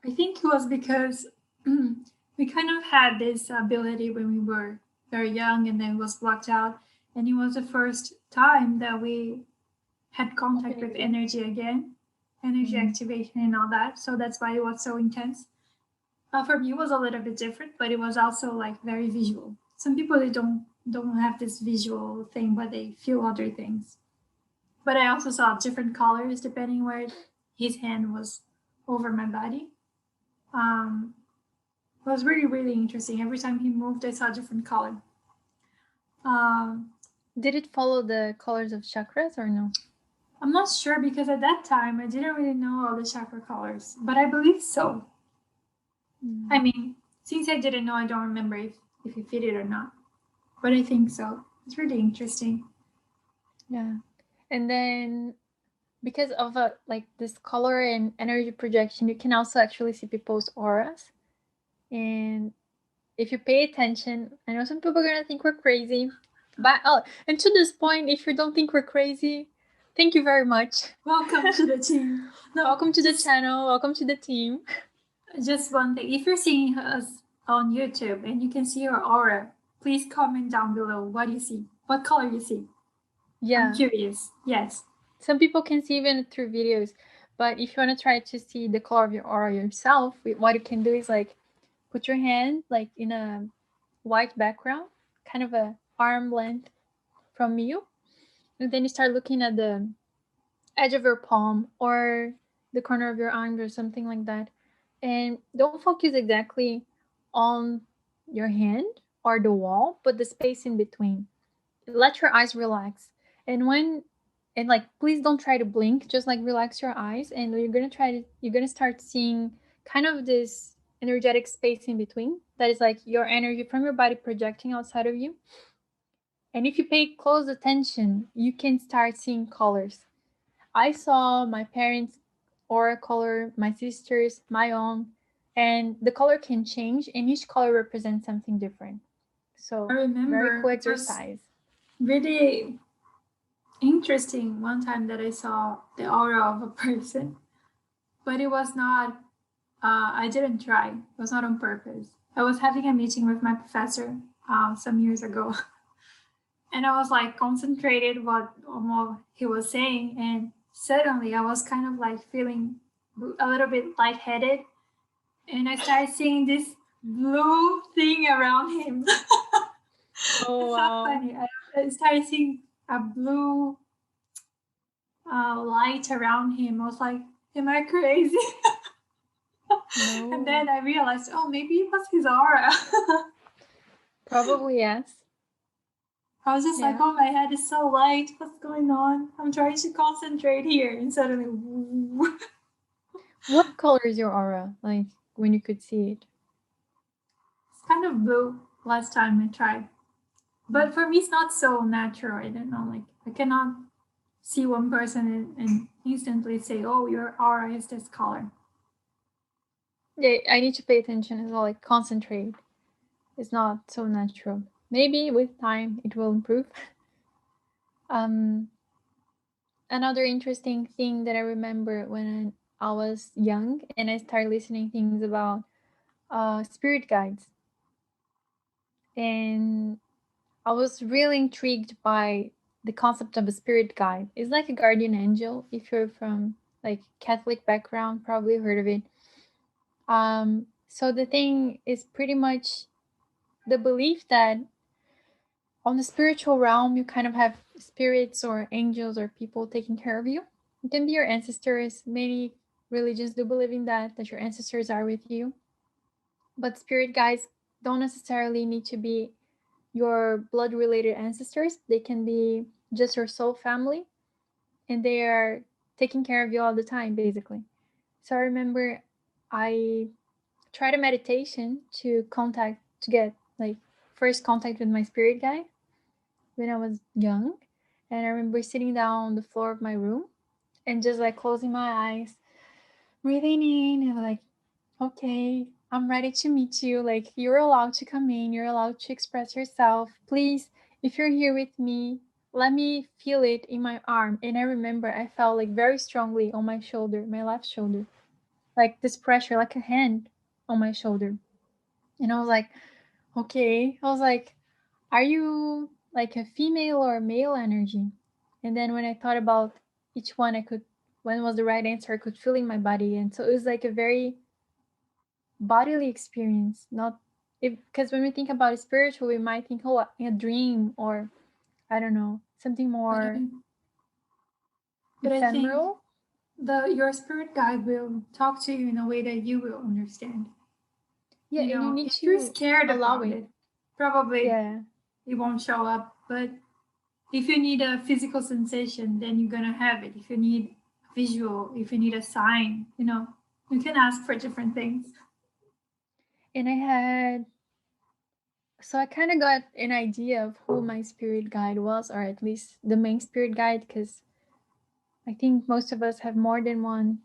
I think it was because we kind of had this ability when we were very young, and then it was blocked out. And it was the first time that we had contact with energy again, energy activation and all that. So that's why it was so intense. For me, it was a little bit different, but it was also like very visual. Some people, they don't have this visual thing, but they feel other things. But I also saw different colors depending where his hand was over my body. It was really, really interesting. Every time he moved, I saw a different color. Did it follow the colors of chakras or no? I'm not sure because at that time I didn't really know all the chakra colors, but I believe so. I mean, since I didn't know, I don't remember if he fitted or not, but I think so. It's really interesting. Yeah. And then because of like this color and energy projection, you can also actually see people's auras. And if you pay attention, I know some people are gonna think we're crazy, but and to this point, if you don't think we're crazy, thank you very much. Welcome to the team. No, welcome to the channel. Welcome to the team. Just one thing: if you're seeing us on YouTube and you can see your aura, please comment down below what you see, what color you see. Yeah, I'm curious. Yes. Some people can see even through videos, but if you want to try to see the color of your aura yourself, what you can do is like put your hand like in a white background, kind of a arm length from you, and then you start looking at the edge of your palm or the corner of your arm or something like that, and don't focus exactly on your hand or the wall, but the space in between. Let your eyes relax, and when And like, please don't try to blink, just like relax your eyes, and you're gonna start seeing kind of this energetic space in between that is like your energy from your body projecting outside of you. And if you pay close attention, you can start seeing colors. I saw my parents' aura color, my sisters, my own, and the color can change, and each color represents something different. I So, very remember cool it was exercise. really interesting one time that I saw the aura of a person, but it was not, I didn't try. It was not on purpose. I was having a meeting with my professor some years ago, and I was like concentrated on what he was saying, and suddenly I was kind of like feeling a little bit lightheaded, and I started seeing this blue thing around him. Oh, It's so wow. funny. I started seeing a blue light around him. I was like, am I crazy? And No. then I realized, oh, maybe it was his aura. Probably yes. I was just like, Yeah. oh, my head is so light. What's going on? I'm trying to concentrate here. And suddenly, What color is your aura? Like when you could see it? it's kind of blue last time I tried. But for me, it's not so natural. I don't know. Like, I cannot see one person and instantly say, oh, your aura is this color. Yeah, I need to pay attention as well, like concentrate. It's not so natural. Maybe with time it will improve. Um, Another interesting thing that I remember when I was young and I started listening things about spirit guides, and I was really intrigued by the concept of a spirit guide. It's like a guardian angel. If you're from like Catholic background, probably heard of it. So the thing is pretty much the belief that on the spiritual realm, you kind of have spirits or angels or people taking care of you. It can be your ancestors. Many religions do believe in that your ancestors are with you. But spirit guides don't necessarily need to be your blood related ancestors. They can be just your soul family, and they are taking care of you all the time, basically. So I remember I tried a meditation to get like first contact with my spirit guide when I was young. And I remember sitting down on the floor of my room and just like closing my eyes, breathing in, and like, okay, I'm ready to meet you. Like, you're allowed to come in, you're allowed to express yourself. Please, if you're here with me, let me feel it in my arm. And I remember I felt like very strongly on my shoulder, my left shoulder, like this pressure, like a hand on my shoulder. And I was like, okay. I was like, are you like a female or a male energy? And then when I thought about each one, I could, when was the right answer, I could feel in my body. And so it was like a very bodily experience, not because when we think about it spiritual, we might think, oh, a dream or I don't know, something But more I think ephemeral. your spirit guide will talk to you in a way that you will understand. Yeah, You and you know, need if you're to scared allow about it. it, probably Yeah. it won't show up. But if you need a physical sensation, then you're gonna have it. If you need visual, if you need a sign, you know, you can ask for different things. And I had, so I kind of got an idea of who my spirit guide was, or at least the main spirit guide, because I think most of us have more than one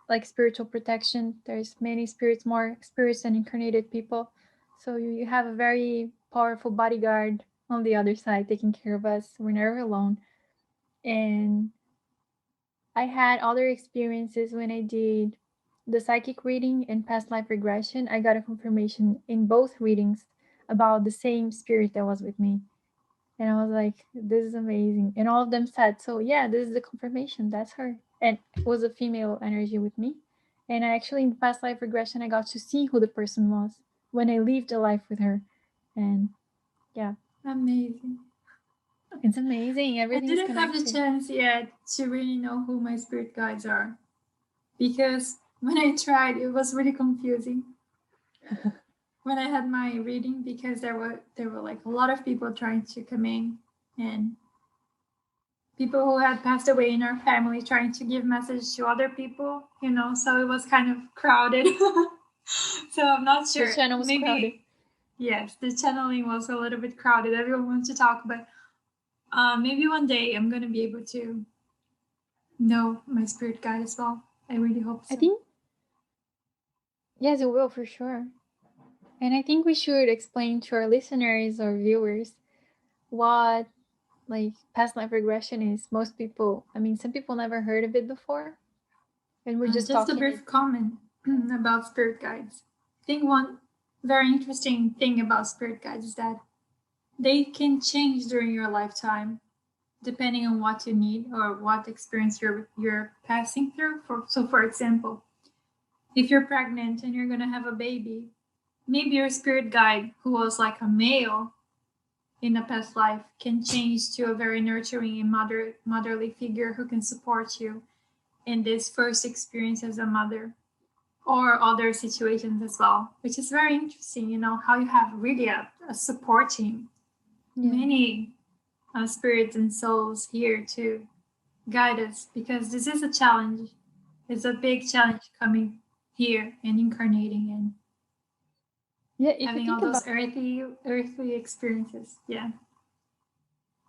like spiritual protection. There's many spirits, more spirits than incarnated people. So you have a very powerful bodyguard on the other side taking care of us. We're never alone. And I had other experiences when I did the psychic reading and past life regression. I got a confirmation in both readings about the same spirit that was with me. And I was like, this is amazing. And all of them said, so yeah, this is the confirmation. That's her. And it was a female energy with me. And I actually, in past life regression, I got to see who the person was when I lived a life with her. And yeah, Amazing. it's amazing. I Everything's didn't have the connected. chance yet to really know who my spirit guides are because when I tried, it was really confusing when I had my reading because there were like a lot of people trying to come in, and people who had passed away in our family trying to give message to other people, so it was kind of crowded. So I'm not The sure. channel was crowded. Maybe, yes, the channeling was a little bit crowded. Everyone wants to talk, but maybe one day I'm going to be able to know my spirit guide as well. I really hope I so. think, yes, it will for sure. And I think we should explain to our listeners or viewers what like past life regression is. Most people, I mean, some people never heard of it before, and we're just Just a talking it. brief comment about spirit guides. I think one very interesting thing about spirit guides is that they can change during your lifetime depending on what you need or what experience you're passing through. For example, if you're pregnant and you're gonna have a baby, maybe your spirit guide, who was like a male in a past life, can change to a very nurturing and motherly figure who can support you in this first experience as a mother, or other situations as well, which is very interesting. How you have really a support team, many spirits and souls here to guide us, because this is a challenge. It's a big challenge coming here and incarnating and Yeah, if you having all think those about earthly experiences. Yeah.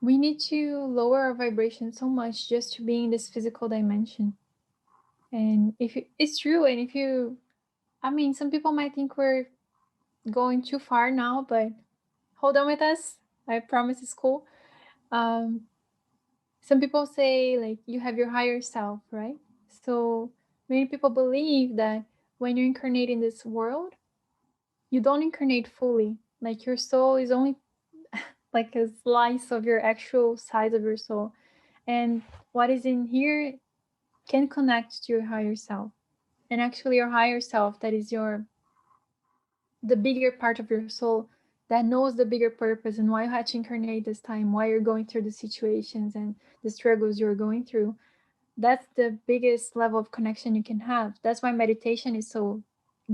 we need to lower our vibration so much just to be in this physical dimension. And if it's true, and if you, I mean, some people might think we're going too far now, but hold on with us. I promise it's cool. Um, some people say like you have your higher self, right? So many people believe that when you incarnate in this world, you don't incarnate fully. Like your soul is only like a slice of your actual size of your soul. And what is in here can connect to your higher self. And actually your higher self, that is the bigger part of your soul that knows the bigger purpose and why you had to incarnate this time, why you're going through the situations and the struggles you're going through. That's the biggest level of connection you can have. That's why meditation is so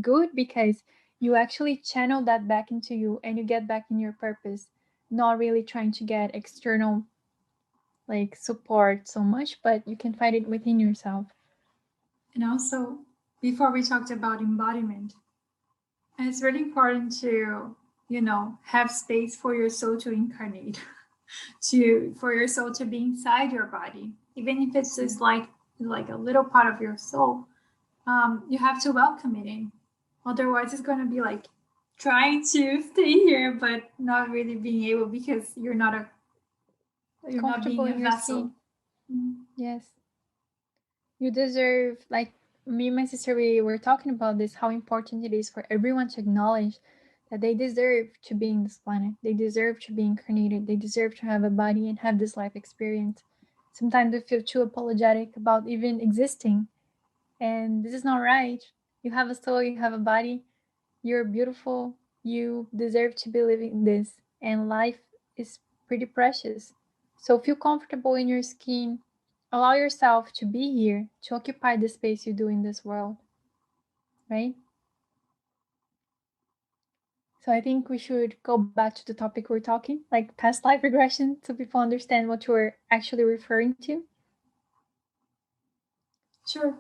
good, because you actually channel that back into you and you get back in your purpose, not really trying to get external like support so much, but you can find it within yourself. And also, before we talked about embodiment, it's really important to, have space for your soul to incarnate, for your soul to be inside your body, even if it's just like a little part of your soul. You have to welcome it in. Otherwise, it's going to be like trying to stay here, but not really being able, because you're not Comfortable being a in your vessel. skin. Yes. You deserve, like me and my sister, we were talking about this, how important it is for everyone to acknowledge that they deserve to be in this planet. They deserve to be incarnated. They deserve to have a body and have this life experience. Sometimes we feel too apologetic about even existing. And this is not right. You have a soul, you have a body, you're beautiful, you deserve to be living this. And life is pretty precious. So feel comfortable in your skin. Allow yourself to be here, to occupy the space you do in this world, right? So I think we should go back to the topic we're talking, like past life regression, so people understand what you're actually referring to. Sure.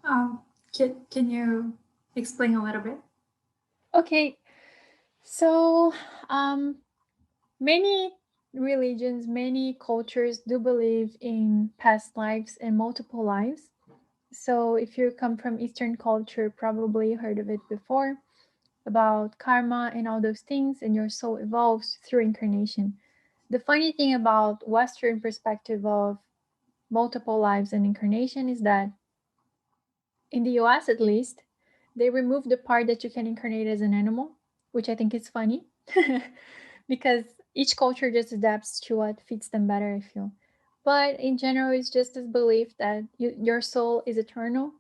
Can you explain a little bit? Okay, so many religions, many cultures do believe in past lives and multiple lives. So if you come from Eastern culture, probably heard of it before, about karma and all those things, and your soul evolves through incarnation. The funny thing about Western perspective of multiple lives and incarnation is that in the US at least, they remove the part that you can incarnate as an animal, which I think is funny because each culture just adapts to what fits them better, I feel. But in general, it's just this belief that your soul is eternal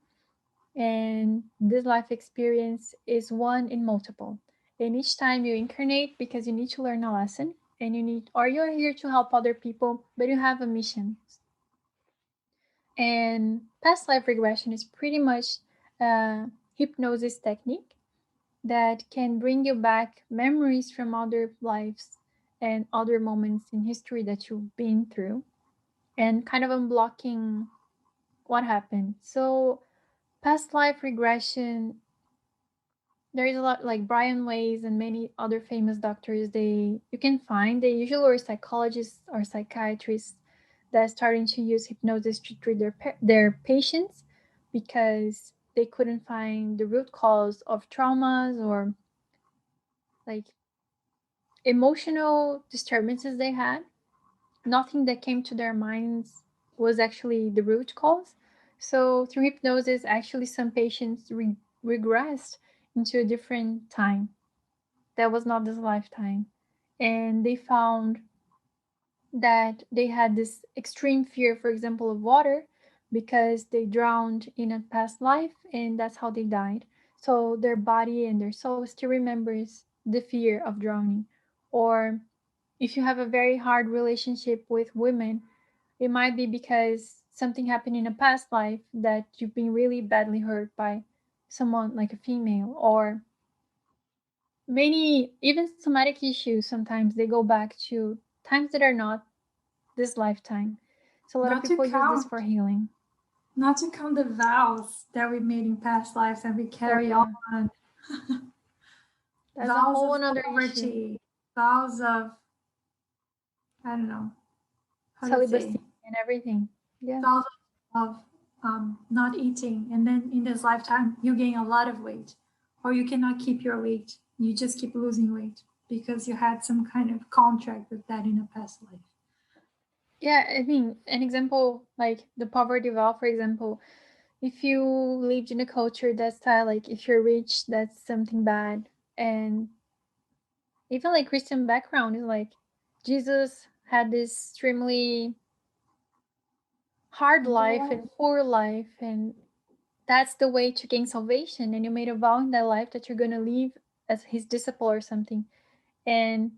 and this life experience is one in multiple. And each time you incarnate, because you need to learn a lesson, and you need, or you're here to help other people, but you have a mission. And past life regression is pretty much a hypnosis technique that can bring you back memories from other lives and other moments in history that you've been through. and kind of unblocking what happened. So past life regression, there is a lot like Brian Weiss and many other famous doctors. They usually are psychologists or psychiatrists that are starting to use hypnosis to treat their patients because they couldn't find the root cause of traumas or like emotional disturbances they had. Nothing that came to their minds was actually the root cause. So through hypnosis, actually some patients regressed into a different time that was not this lifetime. And they found that they had this extreme fear, for example, of water because they drowned in a past life and that's how they died. So their body and their soul still remembers the fear of drowning. Or if you have a very hard relationship with women, it might be because something happened in a past life that you've been really badly hurt by someone like a female, or many even somatic issues. Sometimes they go back to times that are not this lifetime. So a lot of Not to people use this count, for healing. not to count the vows that we made in past lives and we Oh carry yeah, on. that's a Vows whole of another issue. poverty, vows of, I don't know how to say, Celibacy and everything. Yeah. vows of not eating. And then in this lifetime, you gain a lot of weight, or you cannot keep your weight. You just keep losing weight because you had some kind of contract with that in a past life. Yeah, I mean, an example like the poverty vow, for example, if you lived in a culture that's style, like if you're rich, that's something bad. And even like Christian background is like Jesus had this extremely hard Humble life life. and poor life, and that's the way to gain salvation. And you made a vow in that life that you're gonna live as his disciple or something. And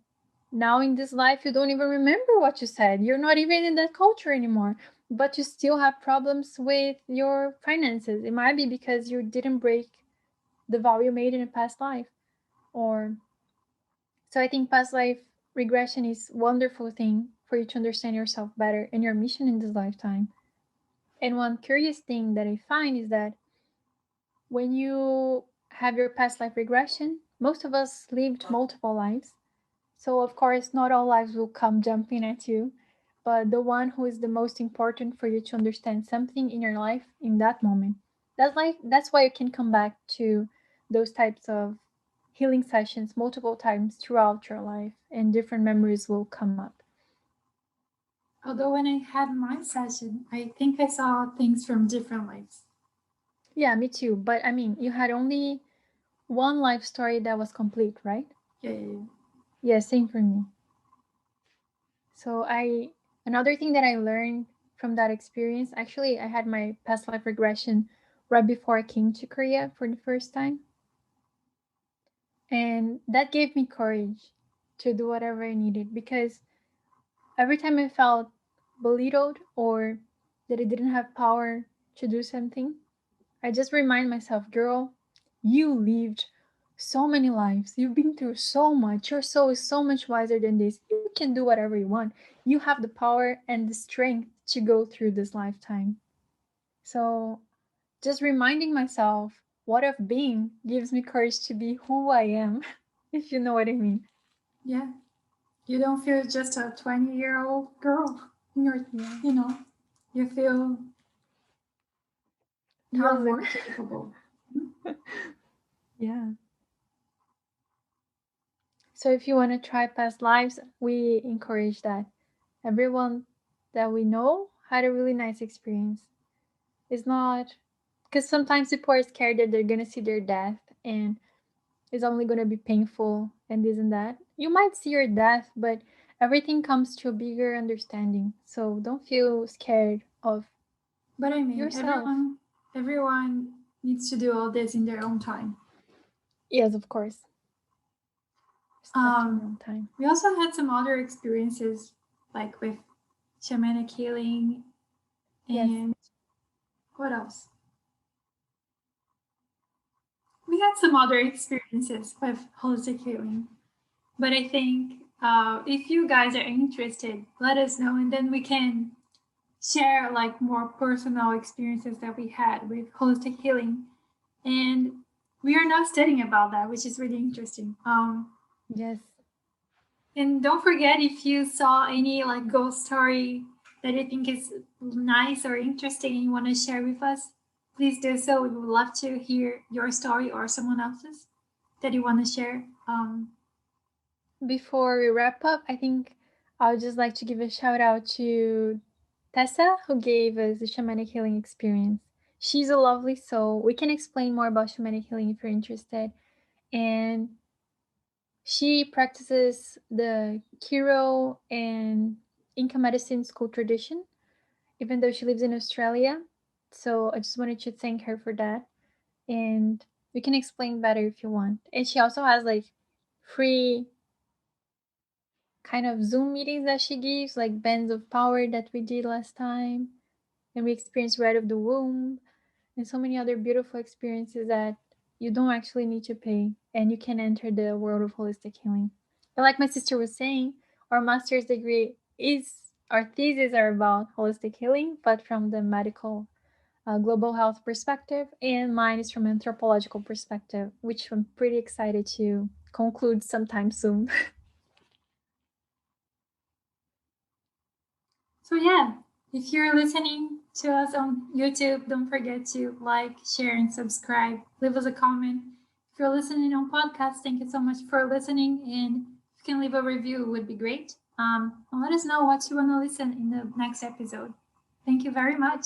now in this life, you don't even remember what you said. You're not even in that culture anymore, but you still have problems with your finances. It might be because you didn't break the vow you made in a past life. Or so I think past life regression is a wonderful thing for you to understand yourself better and your mission in this lifetime. And one curious thing that I find is that when you have your past life regression, most of us lived multiple lives. So, of course, not all lives will come jumping at you, but the one who is the most important for you to understand something in your life in that moment. That's why you can come back to those types of healing sessions multiple times throughout your life and different memories will come up. Although when I had my session, I think I saw things from different lives. Yeah, me too. But I mean, you had only one life story that was complete, right? Yeah, yeah, yeah. Yeah, same for me. So another thing that I learned from that experience, actually I had my past life regression right before I came to Korea for the first time. And that gave me courage to do whatever I needed because every time I felt belittled or that I didn't have power to do something, I just remind myself, girl, you lived so many lives. You've been through so much. Your soul is so much wiser than this. You can do whatever you want. You have the power and the strength to go through this lifetime. So, just reminding myself what I've been gives me courage to be who I am, if you know what I mean. Yeah. You don't feel just a 20-year-old girl. You're, Yeah. you know, you feel you're Thousand. more capable. Yeah. So, if you want to try past lives, we encourage that. Everyone that we know had a really nice experience. It's not because sometimes people are scared that they're gonna see their death and it's only gonna be painful and this and that. You might see your death, but everything comes to a bigger understanding. So don't feel scared of But I mean, yourself. everyone needs to do all this in their own time. Yes, of course. Respecting your own time. We also had some other experiences, like with shamanic healing Yes. and what else? We had some other experiences with holistic healing. But I think if you guys are interested, let us know, and then we can share like more personal experiences that we had with holistic healing. And we are now studying about that, which is really interesting. Yes. And don't forget, if you saw any like ghost story that you think is nice or interesting and you want to share with us, please do so. We would love to hear your story or someone else's that you want to share. Before we wrap up, I think I would just like to give a shout out to Tessa, who gave us the shamanic healing experience. She's a lovely soul. We can explain more about shamanic healing if you're interested. And she practices the Kiro and Inca medicine school tradition, even though she lives in Australia. So I just wanted to thank her for that. And we can explain better if you want. And she also has like free kind of Zoom meetings that she gives, like Bands of Power that we did last time. And we experienced Red of the Womb and so many other beautiful experiences that you don't actually need to pay and you can enter the world of holistic healing. But like my sister was saying, our master's degree is our thesis are about holistic healing, but from the medical global health perspective, and mine is from anthropological perspective, which I'm pretty excited to conclude sometime soon. So yeah, if you're listening to us on YouTube, don't forget to like, share, and subscribe. Leave us a comment. If you're listening on podcast, thank you so much for listening. And if you can leave a review, it would be great. And let us know what you want to listen in the next episode. Thank you very much.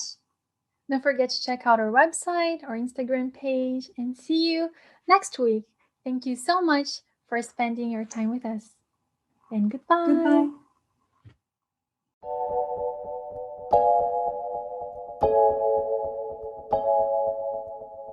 Don't forget to check out our website, our Instagram page, and see you next week. Thank you so much for spending your time with us. And goodbye. Goodbye.